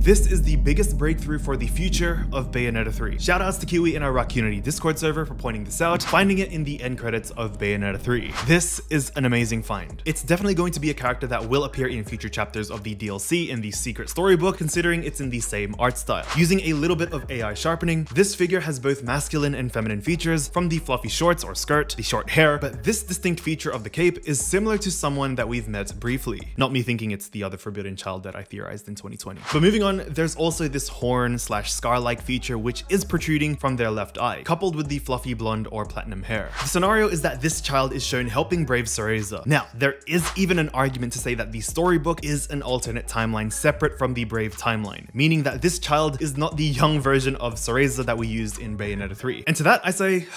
this is the biggest breakthrough for the future of Bayonetta 3. Shoutouts to Kiwi in our Rock Unity Discord server for pointing this out, finding it in the end credits of Bayonetta 3. This is an amazing find. It's definitely going to be a character that will appear in future chapters of the DLC in the secret storybook, considering it's in the same art style. Using a little bit of AI sharpening, this figure has both masculine and feminine features, from the fluffy shorts or skirt, the short hair, but this distinct feature of the cape is similar to someone that we've met briefly. Not me thinking it's the other forbidden child that I theorized in 2020. But moving on, there's also this horn/scar-like feature which is protruding from their left eye, coupled with the fluffy blonde or platinum hair. The scenario is that this child is shown helping brave Cereza. Now, there is even an argument to say that the storybook is an alternate timeline separate from the Brave timeline, meaning that this child is not the young version of Cereza that we used in Bayonetta 3. And to that I say,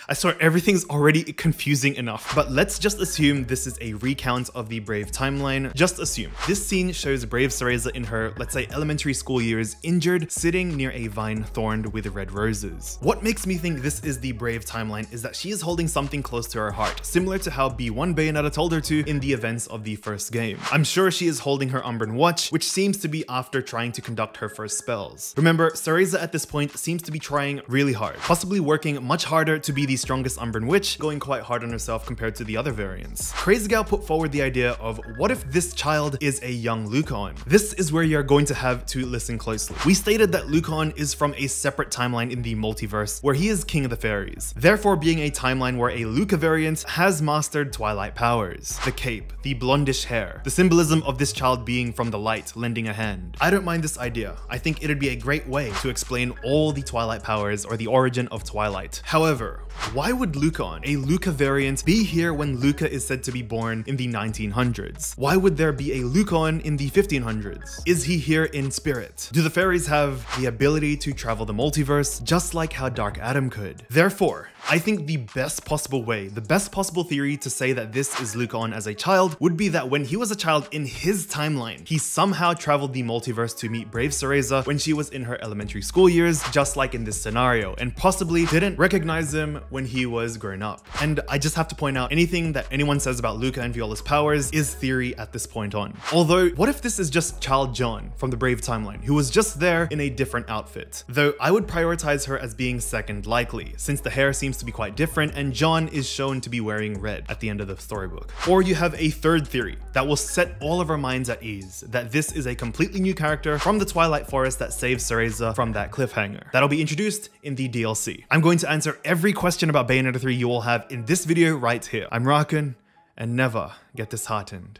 I swear everything's already confusing enough, but let's just assume this is a recount of the Brave timeline. Just assume. This scene shows brave Cereza in her, let's say, elementary school years, injured, sitting near a vine thorned with red roses. What makes me think this is the Brave timeline is that she is holding something close to her heart, similar to how B1 Bayonetta told her to in the events of the first game. I'm sure she is holding her Umbran watch, which seems to be after trying to conduct her first spells. Remember, Cereza at this point seems to be trying really hard, possibly working much harder to be the strongest Umbran witch, going quite hard on herself compared to the other variants. Crazy Gal put forward the idea of, what if this child is a young Lucon? This is where you're going to have to listen closely. We stated that Lucon is from a separate timeline in the multiverse where he is king of the fairies, therefore being a timeline where a Luca variant has mastered Twilight powers. The cape, the blondish hair, the symbolism of this child being from the light, lending a hand. I don't mind this idea. I think it'd be a great way to explain all the Twilight powers or the origin of Twilight. However, why would Lucon, a Luca variant, be here when Luca is said to be born in the 1900s? Why would there be a Lucon in the 1500s? Is he here in spirit? Do the fairies have the ability to travel the multiverse, just like how Dark Adam could? Therefore, I think the best possible way, the best possible theory to say that this is Lucon as a child would be that when he was a child in his timeline, he somehow traveled the multiverse to meet brave Cereza when she was in her elementary school years, just like in this scenario, and possibly didn't recognize him when he was grown up. And I just have to point out, anything that anyone says about Luca and Viola's powers is theory at this point on. Although, what if this is just Child John from the Brave timeline, who was just there in a different outfit? Though I would prioritize her as being second likely, since the hair seems to be quite different and John is shown to be wearing red at the end of the storybook. Or you have a third theory that will set all of our minds at ease, that this is a completely new character from the Twilight Forest that saves Cereza from that cliffhanger. That'll be introduced in the DLC. I'm going to answer every question about Bayonetta 3 you all have in this video right here. I'm Rakan, and never get disheartened.